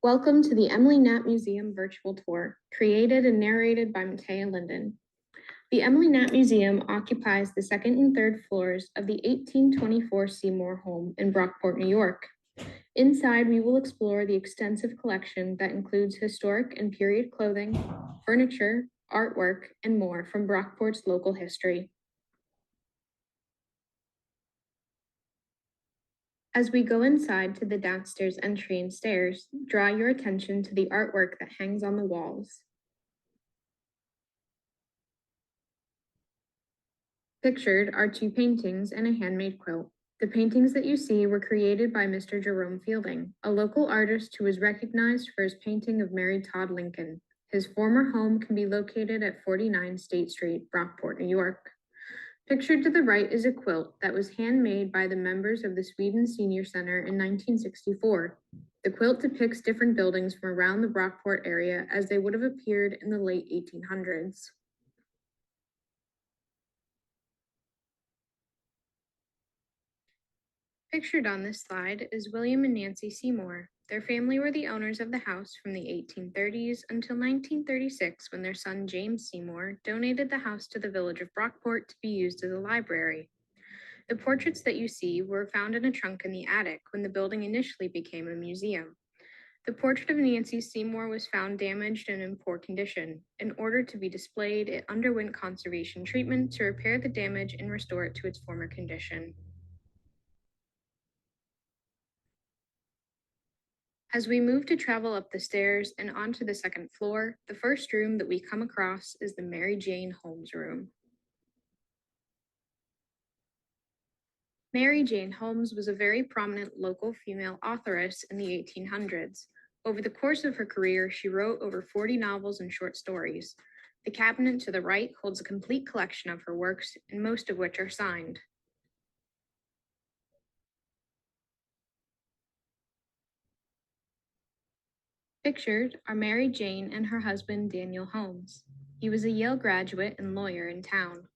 Welcome to the Emily Knapp Museum virtual tour, created and narrated by Mathea Linden. The Emily Knapp Museum occupies the second and third floors of the 1824 Seymour home in Brockport, New York. Inside, we will explore the extensive collection that includes historic and period clothing, furniture, artwork, and more from Brockport's local history. As we go inside to the downstairs entry and stairs, draw your attention to the artwork that hangs on the walls. Pictured are two paintings and a handmade quilt. The paintings that you see were created by Mr. Jerome Fielding, a local artist who was recognized for his painting of Mary Todd Lincoln. His former home can be located at 49 State Street, Brockport, New York. Pictured to the right is a quilt that was handmade by the members of the Sweden Senior Center in 1964. The quilt depicts different buildings from around the Brockport area as they would have appeared in the late 1800s. Pictured on this slide is William and Nancy Seymour. Their family were the owners of the house from the 1830s until 1936, when their son James Seymour donated the house to the village of Brockport to be used as a library. The portraits that you see were found in a trunk in the attic when the building initially became a museum. The portrait of Nancy Seymour was found damaged and in poor condition. In order to be displayed, it underwent conservation treatment to repair the damage and restore it to its former condition. As we move to travel up the stairs and onto the second floor, the first room that we come across is the Mary Jane Holmes room. Mary Jane Holmes was a very prominent local female authoress in the 1800s. Over the course of her career, she wrote over 40 novels and short stories. The cabinet to the right holds a complete collection of her works, and most of which are signed. Pictured are Mary Jane and her husband, Daniel Holmes. He was a Yale graduate and lawyer in town.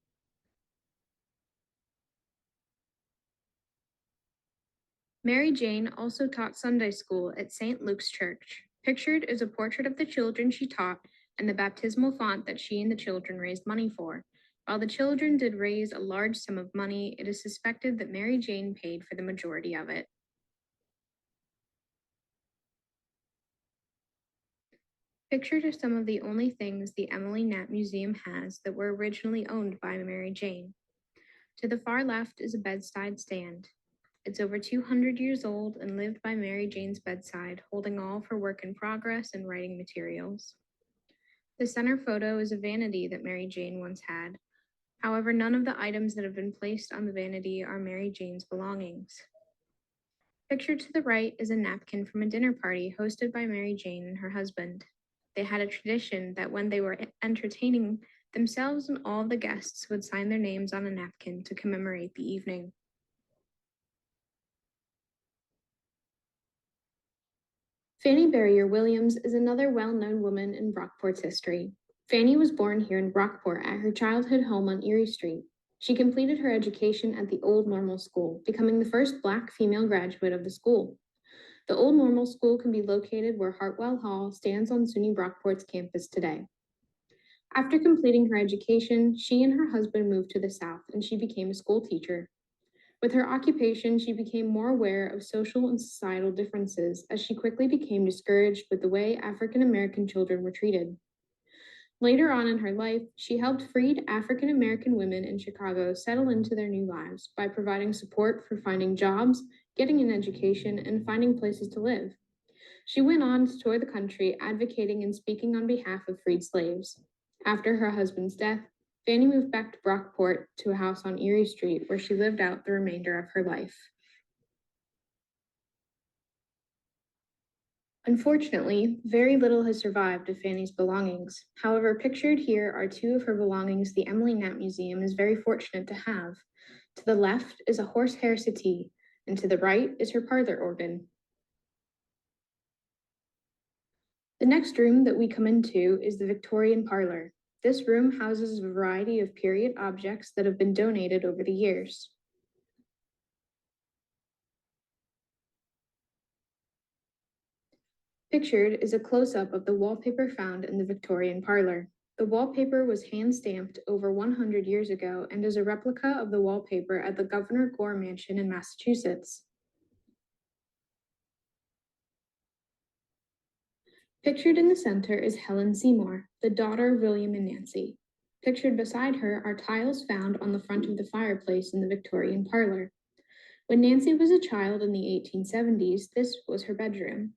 Mary Jane also taught Sunday school at St. Luke's Church. Pictured is a portrait of the children she taught and the baptismal font that she and the children raised money for. While the children did raise a large sum of money, it is suspected that Mary Jane paid for the majority of it. Pictured are some of the only things the Emily Knapp Museum has that were originally owned by Mary Jane. To the far left is a bedside stand. It's over 200 years old and lived by Mary Jane's bedside, holding all of her work in progress and writing materials. The center photo is a vanity that Mary Jane once had. However, none of the items that have been placed on the vanity are Mary Jane's belongings. Pictured to the right is a napkin from a dinner party hosted by Mary Jane and her husband. They had a tradition that when they were entertaining themselves and all of the guests would sign their names on a napkin to commemorate the evening. Fannie Williams is another well-known woman in Brockport's history. Fannie was born here in Brockport at her childhood home on Erie Street. She completed her education at the Old Normal School, becoming the first Black female graduate of the school. The Old Normal School can be located where Hartwell Hall stands on SUNY Brockport's campus today. After completing her education, she and her husband moved to the South and she became a school teacher. With her occupation, she became more aware of social and societal differences as she quickly became discouraged with the way African American children were treated. Later on in her life, she helped freed African American women in Chicago settle into their new lives by providing support for finding jobs, getting an education, and finding places to live. She went on to tour the country advocating and speaking on behalf of freed slaves. After her husband's death, Fannie moved back to Brockport to a house on Erie Street where she lived out the remainder of her life. Unfortunately, very little has survived of Fannie's belongings. However, pictured here are two of her belongings the Emily Knapp Museum is very fortunate to have. To the left is a horsehair settee, and to the right is her parlor organ. The next room that we come into is the Victorian parlor. This room houses a variety of period objects that have been donated over the years. Pictured is a close-up of the wallpaper found in the Victorian parlor. The wallpaper was hand-stamped over 100 years ago and is a replica of the wallpaper at the Governor Gore Mansion in Massachusetts. Pictured in the center is Helen Seymour, the daughter of William and Nancy. Pictured beside her are tiles found on the front of the fireplace in the Victorian parlor. When Nancy was a child in the 1870s, this was her bedroom.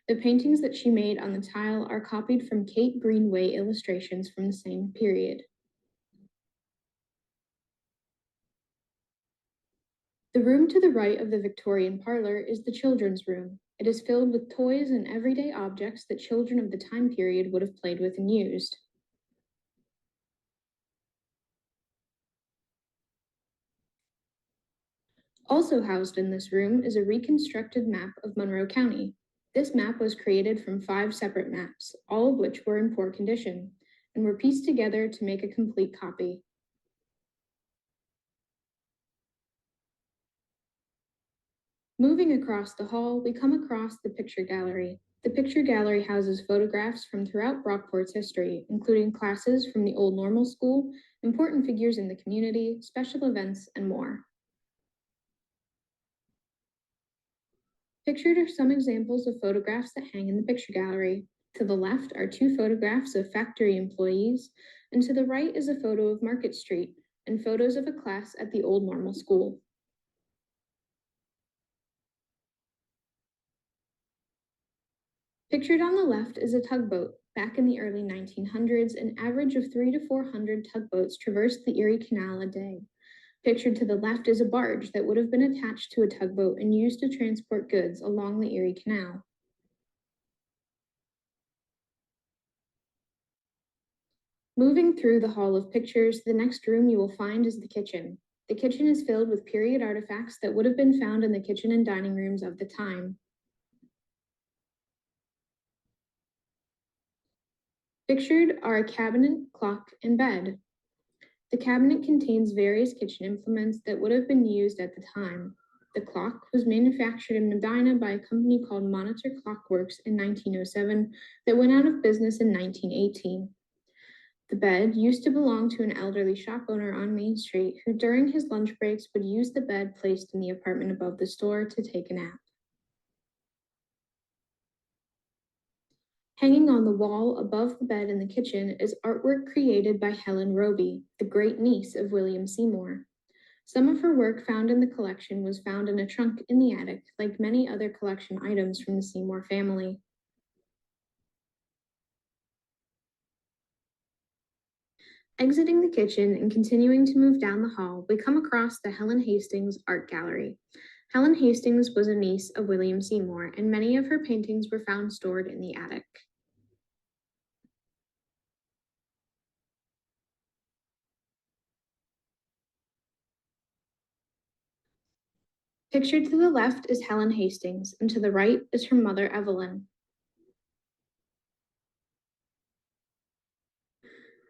The paintings that she made on the tile are copied from Kate Greenway illustrations from the same period. The room to the right of the Victorian parlor is the children's room. It is filled with toys and everyday objects that children of the time period would have played with and used. Also housed in this room is a reconstructed map of Monroe County. This map was created from 5 separate maps, all of which were in poor condition, and were pieced together to make a complete copy. Moving across the hall, we come across the picture gallery. The picture gallery houses photographs from throughout Brockport's history, including classes from the Old Normal School, important figures in the community, special events, and more. Pictured are some examples of photographs that hang in the picture gallery. To the left are 2 photographs of factory employees, and to the right is a photo of Market Street and photos of a class at the Old Normal School. Pictured on the left is a tugboat. Back in the early 1900s, an average of 300 to 400 tugboats traversed the Erie Canal a day. Pictured to the left is a barge that would have been attached to a tugboat and used to transport goods along the Erie Canal. Moving through the hall of pictures, the next room you will find is the kitchen. The kitchen is filled with period artifacts that would have been found in the kitchen and dining rooms of the time. Pictured are a cabinet, clock, and bed. The cabinet contains various kitchen implements that would have been used at the time. The clock was manufactured in Medina by a company called Monitor Clockworks in 1907 that went out of business in 1918. The bed used to belong to an elderly shop owner on Main Street who during his lunch breaks would use the bed placed in the apartment above the store to take a nap. Hanging on the wall above the bed in the kitchen is artwork created by Helen Roby, the great niece of William Seymour. Some of her work found in the collection was found in a trunk in the attic, like many other collection items from the Seymour family. Exiting the kitchen and continuing to move down the hall, we come across the Helen Hastings Art Gallery. Helen Hastings was a niece of William Seymour, and many of her paintings were found stored in the attic. Pictured to the left is Helen Hastings, and to the right is her mother, Evelyn.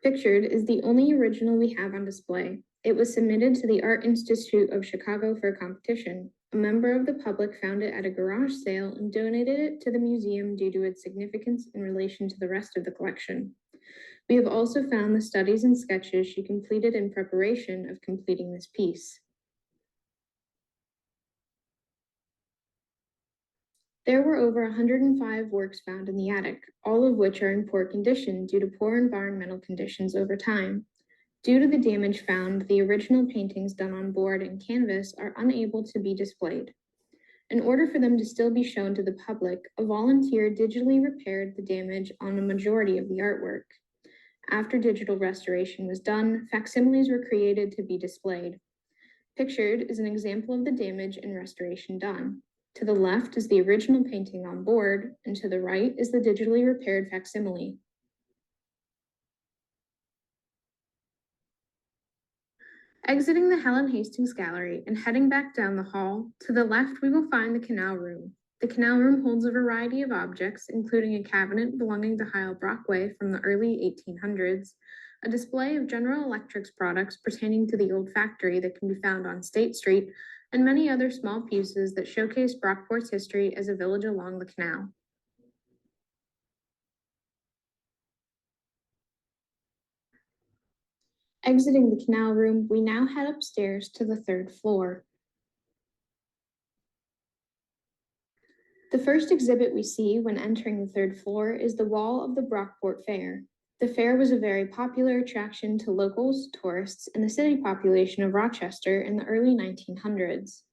Pictured is the only original we have on display. It was submitted to the Art Institute of Chicago for a competition. A member of the public found it at a garage sale and donated it to the museum due to its significance in relation to the rest of the collection. We have also found the studies and sketches she completed in preparation of completing this piece. There were over 105 works found in the attic, all of which are in poor condition due to poor environmental conditions over time. Due to the damage found, the original paintings done on board and canvas are unable to be displayed. In order for them to still be shown to the public, a volunteer digitally repaired the damage on a majority of the artwork. After digital restoration was done, facsimiles were created to be displayed. Pictured is an example of the damage and restoration done. To the left is the original painting on board, and to the right is the digitally repaired facsimile. Exiting the Helen Hastings Gallery and heading back down the hall, to the left we will find the Canal Room. The Canal Room holds a variety of objects, including a cabinet belonging to Heil Brockway from the early 1800s, a display of General Electric's products pertaining to the old factory that can be found on State Street, and many other small pieces that showcase Brockport's history as a village along the canal. Exiting the Canal room, we now head upstairs to the third floor. The first exhibit we see when entering the third floor is the wall of the Brockport Fair. The fair was a very popular attraction to locals, tourists, and the city population of Rochester in the early 1900s.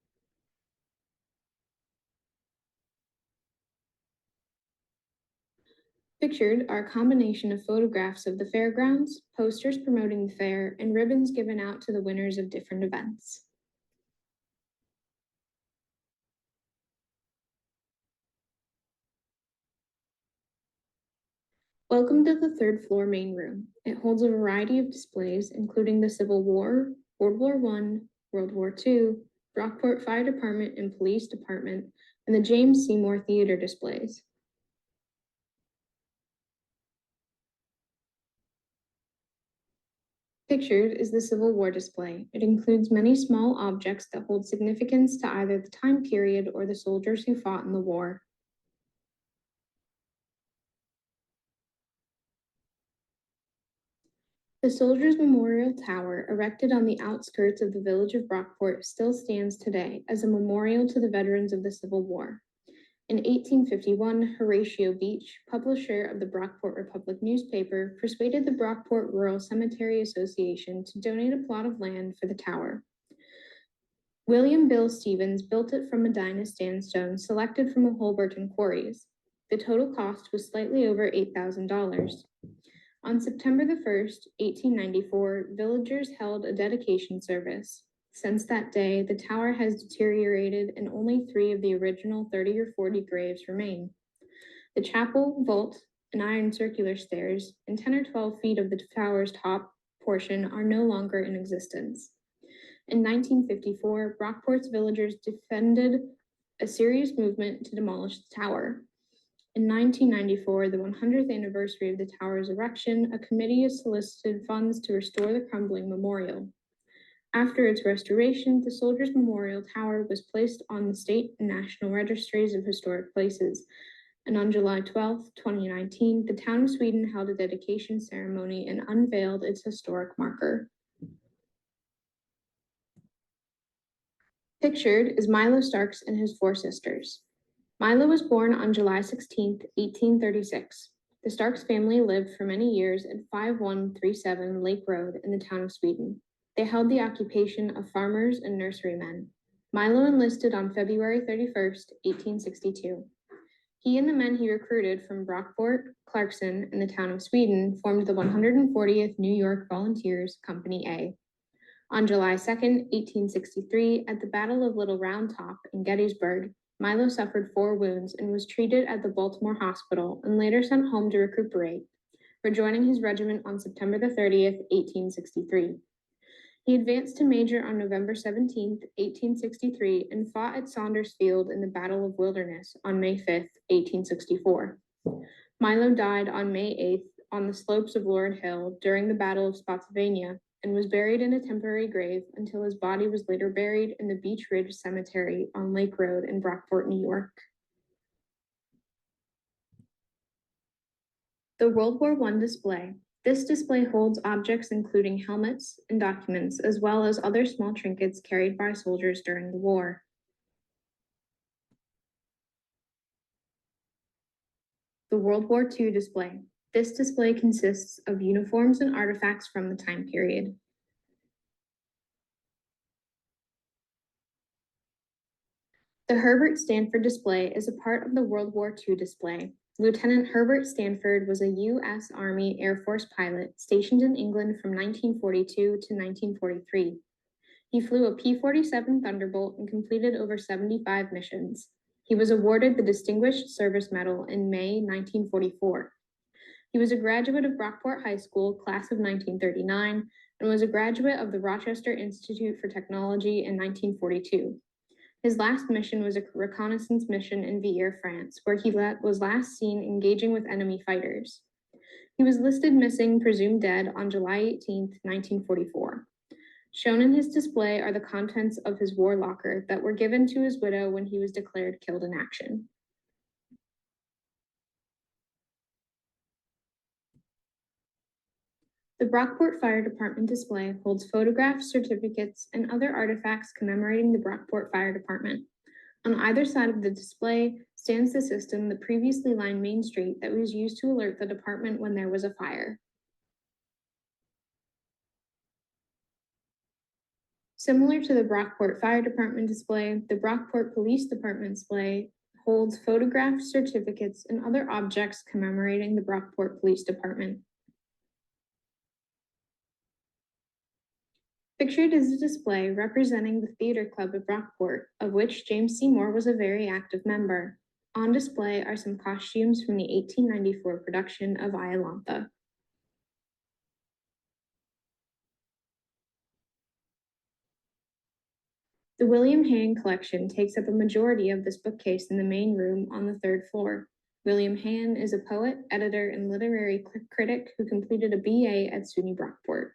Pictured are a combination of photographs of the fairgrounds, posters promoting the fair, and ribbons given out to the winners of different events. Welcome to the third floor main room. It holds a variety of displays, including the Civil War, World War I, World War II, Brockport Fire Department and Police Department, and the James Seymour Theater displays. Pictured is the Civil War display. It includes many small objects that hold significance to either the time period or the soldiers who fought in the war. The Soldiers' Memorial Tower, erected on the outskirts of the village of Brockport, still stands today as a memorial to the veterans of the Civil War. In 1851, Horatio Beach, publisher of the Brockport Republic newspaper, persuaded the Brockport Rural Cemetery Association to donate a plot of land for the tower. William Bill Stevens built it from Medina sandstone selected from the Holberton quarries. The total cost was slightly over $8,000. On September the 1st, 1894, villagers held a dedication service. Since that day, the tower has deteriorated and only 3 of the original 30 or 40 graves remain. The chapel, vault, and iron circular stairs, and 10 or 12 feet of the tower's top portion are no longer in existence. In 1954, Brockport's villagers defended a serious movement to demolish the tower. In 1994, the 100th anniversary of the tower's erection, a committee solicited funds to restore the crumbling memorial. After its restoration, the Soldiers' Memorial Tower was placed on the state and national registries of historic places. And on July 12, 2019, the town of Sweden held a dedication ceremony and unveiled its historic marker. Pictured is Milo Starks and his 4 sisters. Milo was born on July 16, 1836. The Starks family lived for many years at 5137 Lake Road in the town of Sweden. They held the occupation of farmers and nurserymen. Milo enlisted on February 31, 1862. He and the men he recruited from Brockport, Clarkson, and the town of Sweden formed the 140th New York Volunteers, Company A. On July 2, 1863, at the Battle of Little Round Top in Gettysburg, Milo suffered 4 wounds and was treated at the Baltimore Hospital and later sent home to recuperate, rejoining his regiment on September 30, 1863. He advanced to major on November 17, 1863, and fought at Saunders Field in the Battle of Wilderness on May 5, 1864. Milo died on May 8 on the slopes of Lord Hill during the Battle of Spotsylvania and was buried in a temporary grave until his body was later buried in the Beech Ridge Cemetery on Lake Road in Brockport, New York. The World War I display. This display holds objects including helmets and documents, as well as other small trinkets carried by soldiers during the war. The World War II display. This display consists of uniforms and artifacts from the time period. The Herbert Stanford display is a part of the World War II display. Lieutenant Herbert Stanford was a U.S. Army Air Force pilot stationed in England from 1942 to 1943. He flew a P-47 Thunderbolt and completed over 75 missions. He was awarded the Distinguished Service Medal in May 1944. He was a graduate of Brockport High School, class of 1939, and was a graduate of the Rochester Institute for Technology in 1942. His last mission was a reconnaissance mission in Vire, France, where he was last seen engaging with enemy fighters. He was listed missing, presumed dead, on July 18, 1944. Shown in his display are the contents of his war locker that were given to his widow when he was declared killed in action. The Brockport Fire Department display holds photographs, certificates, and other artifacts commemorating the Brockport Fire Department. On either side of the display stands the system that previously lined Main Street that was used to alert the department when there was a fire. Similar to the Brockport Fire Department display, the Brockport Police Department display holds photographs, certificates, and other objects commemorating the Brockport Police Department. Pictured is a display representing the Theater Club of Brockport, of which James Seymour was a very active member. On display are some costumes from the 1894 production of Iolantha. The William Hand collection takes up a majority of this bookcase in the main room on the third floor. William Hand is a poet, editor, and literary critic who completed a BA at SUNY Brockport.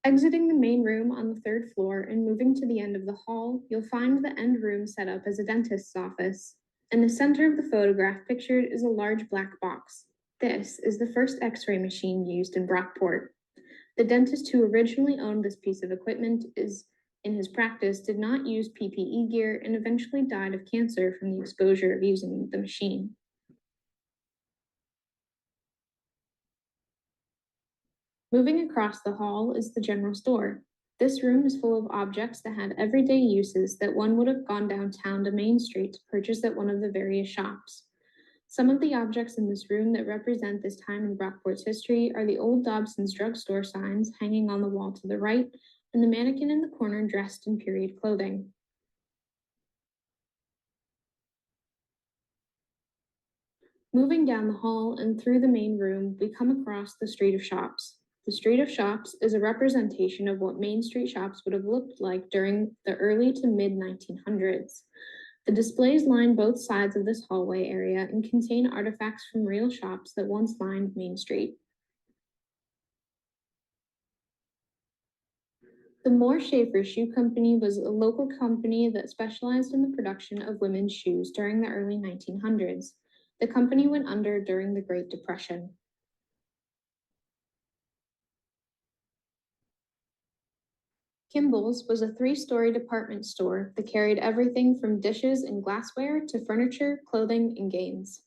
Exiting the main room on the third floor and moving to the end of the hall, you'll find the end room set up as a dentist's office. In the center of the photograph pictured is a large black box. This is the first X-ray machine used in Brockport. The dentist who originally owned this piece of equipment in his practice did not use PPE gear and eventually died of cancer from the exposure of using the machine. Moving across the hall is the general store. This room is full of objects that had everyday uses that one would have gone downtown to Main Street to purchase at one of the various shops. Some of the objects in this room that represent this time in Brockport's history are the old Dobson's drugstore signs hanging on the wall to the right, and the mannequin in the corner dressed in period clothing. Moving down the hall and through the main room, we come across the Street of Shops. The Street of Shops is a representation of what Main Street shops would have looked like during the early to mid 1900s. The displays line both sides of this hallway area and contain artifacts from real shops that once lined Main Street. The Moore Schaefer Shoe Company was a local company that specialized in the production of women's shoes during the early 1900s. The company went under during the Great Depression. Kimball's was a three-story department store that carried everything from dishes and glassware to furniture, clothing, and games.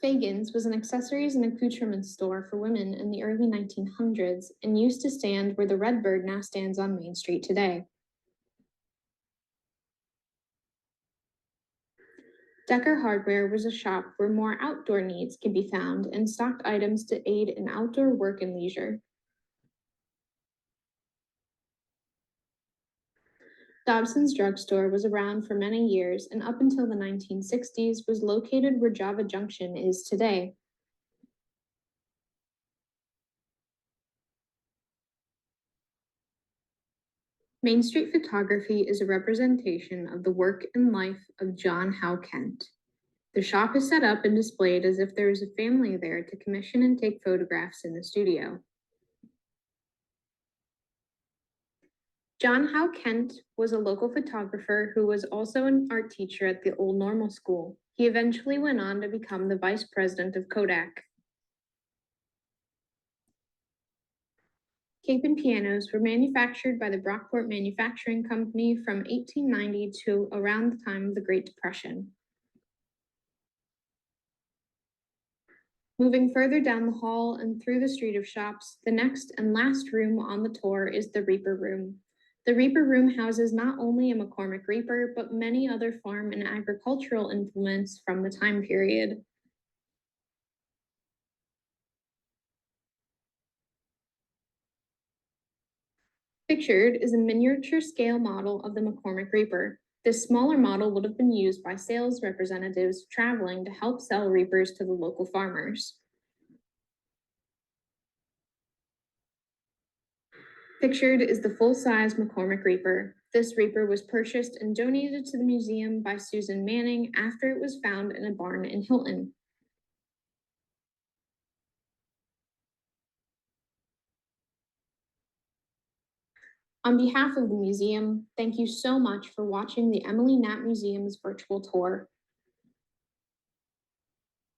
Fagan's was an accessories and accoutrements store for women in the early 1900s and used to stand where the Redbird now stands on Main Street today. Decker Hardware was a shop where more outdoor needs could be found and stocked items to aid in outdoor work and leisure. Dobson's drugstore was around for many years and up until the 1960s was located where Java Junction is today. Main Street photography is a representation of the work and life of John Howe Kent. The shop is set up and displayed as if there is a family there to commission and take photographs in the studio. John Howe Kent was a local photographer who was also an art teacher at the Old Normal School. He eventually went on to become the vice president of Kodak. Capen pianos were manufactured by the Brockport Manufacturing Company from 1890 to around the time of the Great Depression. Moving further down the hall and through the Street of Shops, the next and last room on the tour is the Reaper Room. The Reaper Room houses not only a McCormick Reaper, but many other farm and agricultural implements from the time period. Pictured is a miniature scale model of the McCormick Reaper. This smaller model would have been used by sales representatives traveling to help sell reapers to the local farmers. Pictured is the full-size McCormick Reaper. This Reaper was purchased and donated to the museum by Susan Manning after it was found in a barn in Hilton. On behalf of the museum, thank you so much for watching the Emily Knapp Museum's virtual tour.